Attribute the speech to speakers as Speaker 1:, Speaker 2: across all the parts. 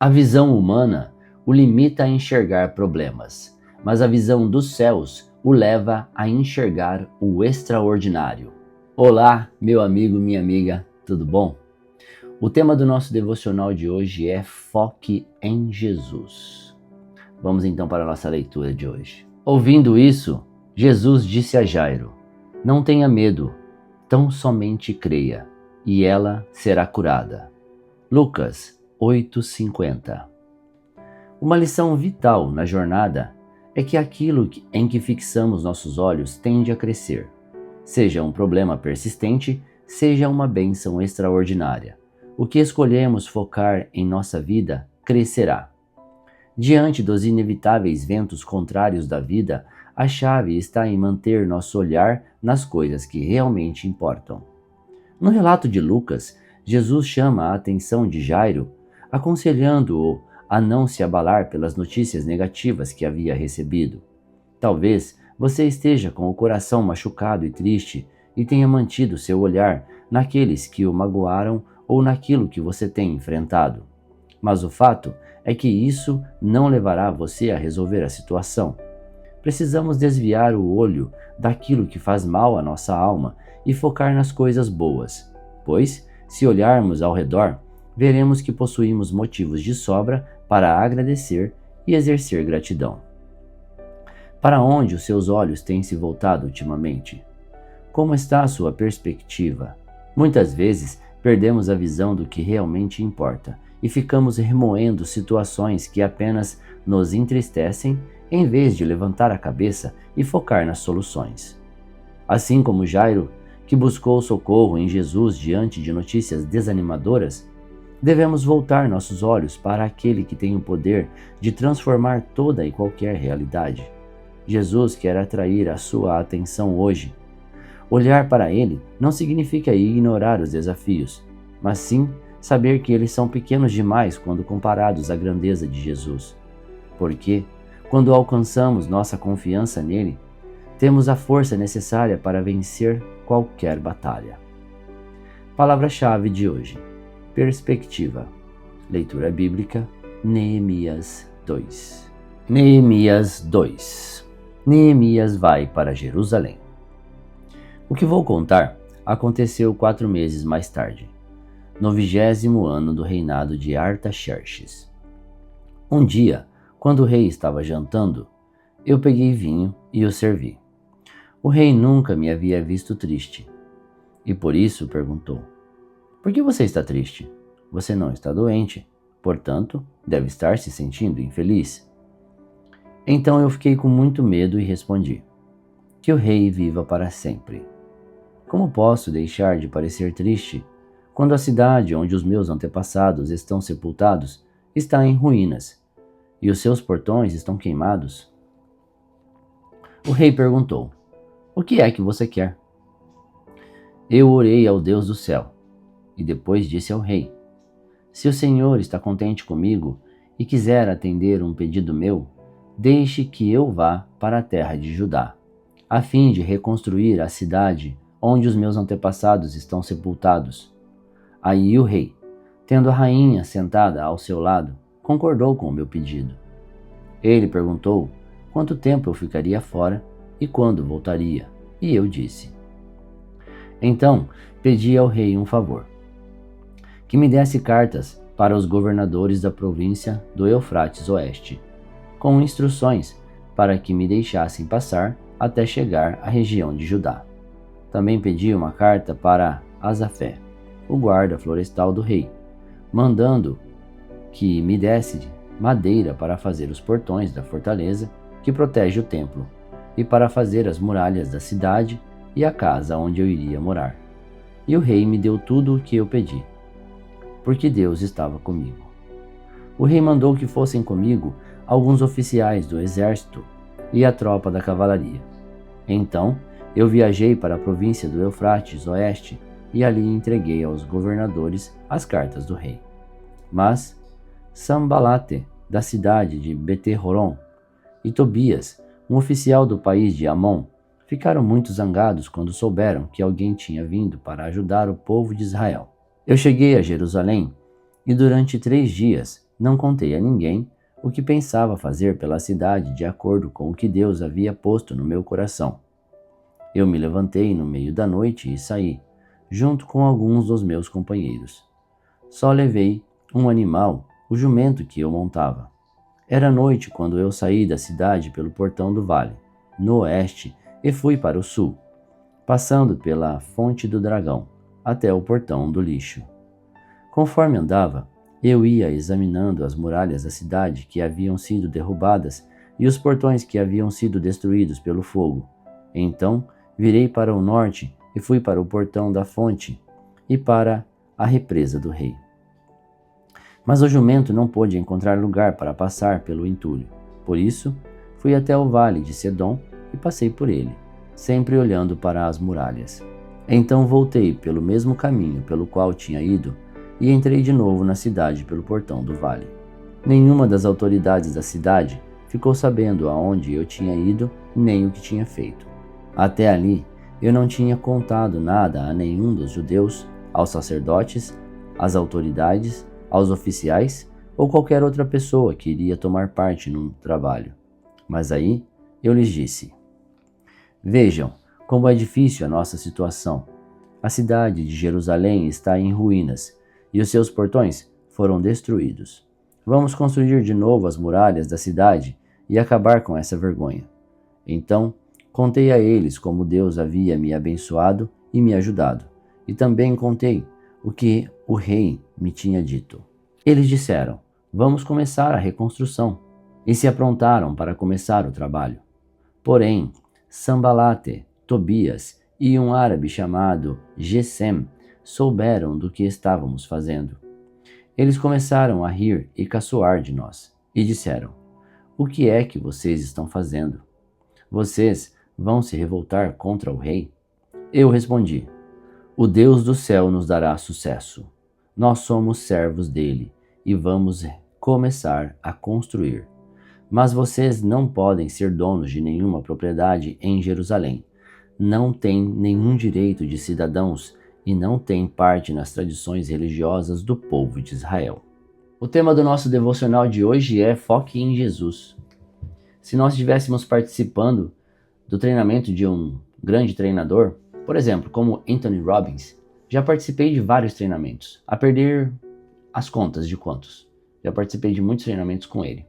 Speaker 1: A visão humana o limita a enxergar problemas, mas a visão dos céus o leva a enxergar o extraordinário. Olá, meu amigo, minha amiga, tudo bom? O tema do nosso devocional de hoje é Foque em Jesus. Vamos então para a nossa leitura de hoje. Ouvindo isso, Jesus disse a Jairo: Não tenha medo, tão somente creia, e ela será curada. Lucas 8:50. Uma lição vital na jornada é que aquilo em que fixamos nossos olhos tende a crescer. Seja um problema persistente, seja uma bênção extraordinária. O que escolhemos focar em nossa vida crescerá. Diante dos inevitáveis ventos contrários da vida, a chave está em manter nosso olhar nas coisas que realmente importam. No relato de Lucas, Jesus chama a atenção de Jairo, aconselhando-o a não se abalar pelas notícias negativas que havia recebido. Talvez você esteja com o coração machucado e triste e tenha mantido seu olhar naqueles que o magoaram ou naquilo que você tem enfrentado. Mas o fato é que isso não levará você a resolver a situação. Precisamos desviar o olho daquilo que faz mal à nossa alma e focar nas coisas boas, pois, se olharmos ao redor, veremos que possuímos motivos de sobra para agradecer e exercer gratidão. Para onde os seus olhos têm se voltado ultimamente? Como está a sua perspectiva? Muitas vezes perdemos a visão do que realmente importa e ficamos remoendo situações que apenas nos entristecem em vez de levantar a cabeça e focar nas soluções. Assim como Jairo, que buscou socorro em Jesus diante de notícias desanimadoras, devemos voltar nossos olhos para aquele que tem o poder de transformar toda e qualquer realidade. Jesus quer atrair a sua atenção hoje. Olhar para ele não significa ignorar os desafios, mas sim saber que eles são pequenos demais quando comparados à grandeza de Jesus. Porque, quando alcançamos nossa confiança nele, temos a força necessária para vencer qualquer batalha. Palavra-chave de hoje: perspectiva. Leitura bíblica, Neemias 2. Neemias 2. Neemias vai para Jerusalém. O que vou contar aconteceu 4 meses mais tarde, no 20º ano do reinado de Artaxerxes. Um dia, quando o rei estava jantando, eu peguei vinho e o servi. O rei nunca me havia visto triste, e por isso perguntou: Por que você está triste? Você não está doente, portanto, deve estar se sentindo infeliz. Então eu fiquei com muito medo e respondi: Que o rei viva para sempre. Como posso deixar de parecer triste quando a cidade onde os meus antepassados estão sepultados está em ruínas e os seus portões estão queimados? O rei perguntou: O que é que você quer? Eu orei ao Deus do céu e depois disse ao rei: Se o Senhor está contente comigo e quiser atender um pedido meu, deixe que eu vá para a terra de Judá, a fim de reconstruir a cidade onde os meus antepassados estão sepultados. Aí o rei, tendo a rainha sentada ao seu lado, concordou com o meu pedido. Ele perguntou quanto tempo eu ficaria fora e quando voltaria, e eu disse. Então pedi ao rei um favor: que me desse cartas para os governadores da província do Eufrates Oeste, com instruções para que me deixassem passar até chegar à região de Judá. Também pedi uma carta para Asafé, o guarda florestal do rei, mandando que me desse madeira para fazer os portões da fortaleza que protege o templo, e para fazer as muralhas da cidade e a casa onde eu iria morar. E o rei me deu tudo o que eu pedi, porque Deus estava comigo. O rei mandou que fossem comigo alguns oficiais do exército e a tropa da cavalaria. Então eu viajei para a província do Eufrates Oeste e ali entreguei aos governadores as cartas do rei. Mas Sambalate, da cidade de Bet-horon, e Tobias, um oficial do país de Amon, ficaram muito zangados quando souberam que alguém tinha vindo para ajudar o povo de Israel. Eu cheguei a Jerusalém e durante 3 dias Não contei a ninguém o que pensava fazer pela cidade de acordo com o que Deus havia posto no meu coração. Eu me levantei no meio da noite e saí, junto com alguns dos meus companheiros. Só levei um animal, o jumento que eu montava. Era noite quando eu saí da cidade pelo portão do vale, no oeste, e fui para o sul, passando pela Fonte do Dragão, até o portão do lixo. Conforme andava, eu ia examinando as muralhas da cidade que haviam sido derrubadas e os portões que haviam sido destruídos pelo fogo. Então, virei para o norte e fui para o portão da fonte e para a represa do rei. Mas o jumento não pôde encontrar lugar para passar pelo entulho. Por isso, fui até o vale de Sedom e passei por ele, sempre olhando para as muralhas. Então voltei pelo mesmo caminho pelo qual tinha ido e entrei de novo na cidade pelo portão do vale. Nenhuma das autoridades da cidade ficou sabendo aonde eu tinha ido nem o que tinha feito. Até ali, eu não tinha contado nada a nenhum dos judeus, aos sacerdotes, às autoridades, aos oficiais ou qualquer outra pessoa que iria tomar parte no trabalho. Mas aí eu lhes disse: vejam como é difícil a nossa situação. A cidade de Jerusalém está em ruínas e os seus portões foram destruídos. Vamos construir de novo as muralhas da cidade e acabar com essa vergonha. Então contei a eles como Deus havia me abençoado e me ajudado, e também contei o que o rei me tinha dito. Eles disseram: vamos começar a reconstrução, e se aprontaram para começar o trabalho. Porém, Sambalate, Tobias e um árabe chamado Gesem souberam do que estávamos fazendo. Eles começaram a rir e caçoar de nós, e disseram: o que é que vocês estão fazendo? Vocês vão se revoltar contra o rei? Eu respondi: o Deus do céu nos dará sucesso. Nós somos servos dele e vamos começar a construir. Mas vocês não podem ser donos de nenhuma propriedade em Jerusalém. Não têm nenhum direito de cidadãos e não têm parte nas tradições religiosas do povo de Israel. O tema do nosso devocional de hoje é Foque em Jesus. Se nós estivéssemos participando do treinamento de um grande treinador, por exemplo, como Anthony Robbins, já participei de vários treinamentos, a perder as contas de quantos. Já participei de muitos treinamentos com ele.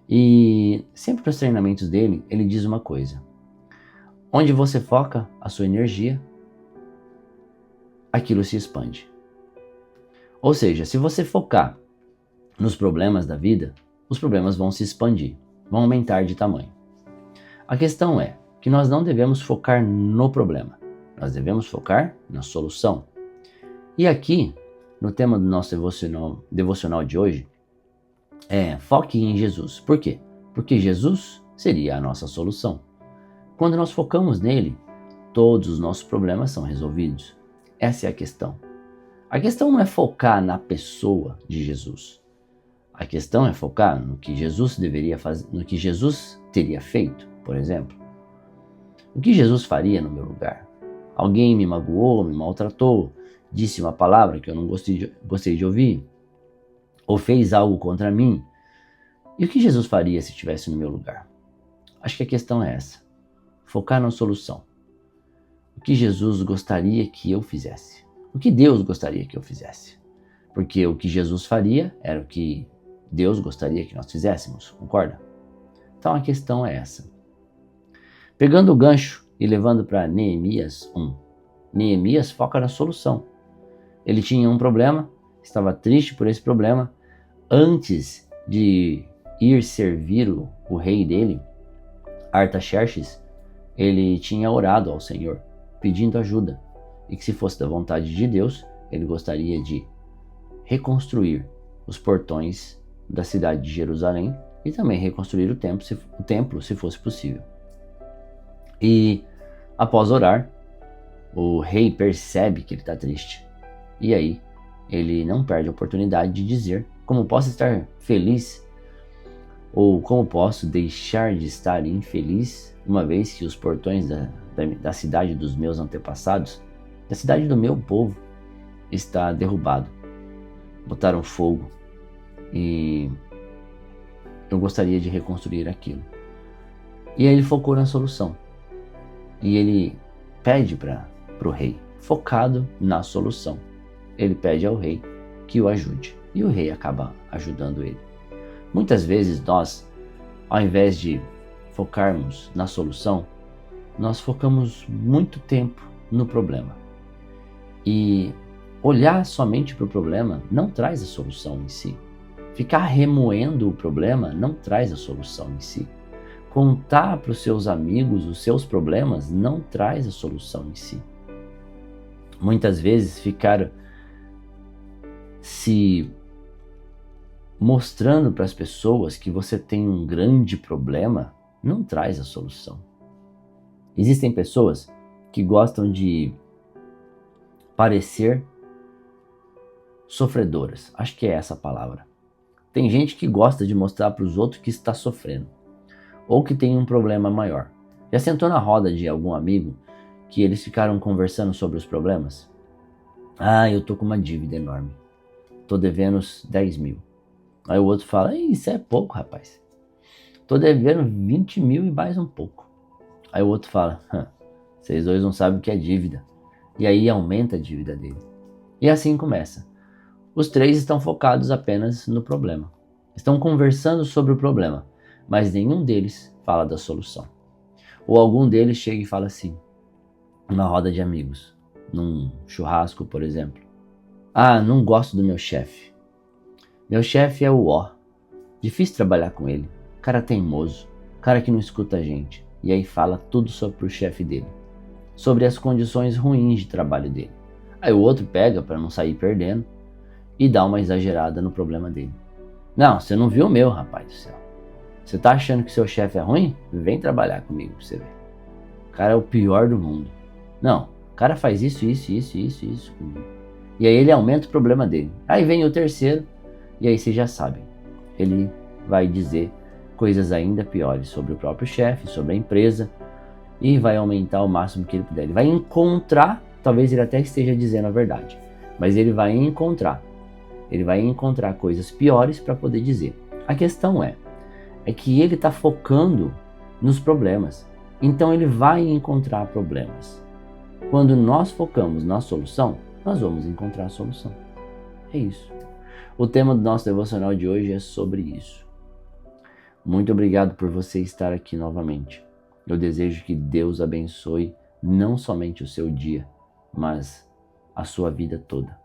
Speaker 1: E sempre nos treinamentos dele, ele diz uma coisa: onde você foca a sua energia, aquilo se expande. Ou seja, se você focar nos problemas da vida, os problemas vão se expandir, vão aumentar de tamanho. A questão é que nós não devemos focar no problema, nós devemos focar na solução. E aqui, no tema do nosso devocional de hoje, foque em Jesus. Por quê? Porque Jesus seria a nossa solução. Quando nós focamos nele, todos os nossos problemas são resolvidos. Essa é a questão. A questão não é focar na pessoa de Jesus. A questão é focar no que Jesus deveria fazer, no que Jesus teria feito, por exemplo. O que Jesus faria no meu lugar? Alguém me magoou, me maltratou, disse uma palavra que eu não gostei de ouvir, ou fez algo contra mim. E o que Jesus faria se estivesse no meu lugar? Acho que a questão é essa. Focar na solução. O que Jesus gostaria que eu fizesse? O que Deus gostaria que eu fizesse? Porque o que Jesus faria era o que Deus gostaria que nós fizéssemos, concorda? Então a questão é essa. Pegando o gancho e levando para Neemias 1. Neemias foca na solução. Ele tinha um problema, estava triste por esse problema. Antes de ir servir o rei dele, Artaxerxes, ele tinha orado ao Senhor, pedindo ajuda, e que se fosse da vontade de Deus, ele gostaria de reconstruir os portões da cidade de Jerusalém e também reconstruir o templo, se fosse possível. E após orar, o rei percebe que ele está triste, e aí ele não perde a oportunidade de dizer: como posso estar feliz? Ou como posso deixar de estar infeliz, uma vez que os portões da cidade dos meus antepassados, da cidade do meu povo, está derrubado. Botaram fogo. e eu gostaria de reconstruir aquilo. E aí ele focou na solução. E ele pede para o rei, focado na solução. Ele pede ao rei que o ajude. E o rei acaba ajudando ele. Muitas vezes nós, ao invés de focarmos na solução, nós focamos muito tempo no problema. E olhar somente para o problema não traz a solução em si. Ficar remoendo o problema não traz a solução em si. Contar para os seus amigos os seus problemas não traz a solução em si. Muitas vezes ficar se mostrando para as pessoas que você tem um grande problema não traz a solução. Existem pessoas que gostam de parecer sofredoras. Acho que é essa a palavra. Tem gente que gosta de mostrar para os outros que está sofrendo ou que tem um problema maior. Já sentou na roda de algum amigo que eles ficaram conversando sobre os problemas? Ah, eu tô com uma dívida enorme. Tô devendo uns 10 mil. Aí o outro fala, isso é pouco, rapaz. Tô devendo 20 mil e mais um pouco. Aí o outro fala, vocês dois não sabem o que é dívida. E aí aumenta a dívida dele. E assim começa. Os três estão focados apenas no problema. Estão conversando sobre o problema, mas nenhum deles fala da solução. Ou algum deles chega e fala assim, numa roda de amigos, num churrasco, por exemplo. Ah, não gosto do meu chefe. Meu chefe é o ó. Difícil trabalhar com ele. Cara teimoso. Cara que não escuta a gente. E aí fala tudo sobre o chefe dele. Sobre as condições ruins de trabalho dele. Aí o outro pega para não sair perdendo e dá uma exagerada no problema dele. Não, você não viu o meu, rapaz do céu. Você tá achando que seu chefe é ruim? Vem trabalhar comigo pra você ver. O cara é o pior do mundo. Não, o cara faz isso comigo. E aí ele aumenta o problema dele. Aí vem o terceiro, e aí vocês já sabem. Ele vai dizer coisas ainda piores sobre o próprio chefe, sobre a empresa, e vai aumentar o máximo que ele puder. Ele vai encontrar, talvez ele até esteja dizendo a verdade, mas ele vai encontrar coisas piores para poder dizer. A questão é que ele está focando nos problemas, então ele vai encontrar problemas. Quando nós focamos na solução, nós vamos encontrar a solução. É isso. O tema do nosso devocional de hoje é sobre isso. Muito obrigado por você estar aqui novamente. Eu desejo que Deus abençoe não somente o seu dia, mas a sua vida toda.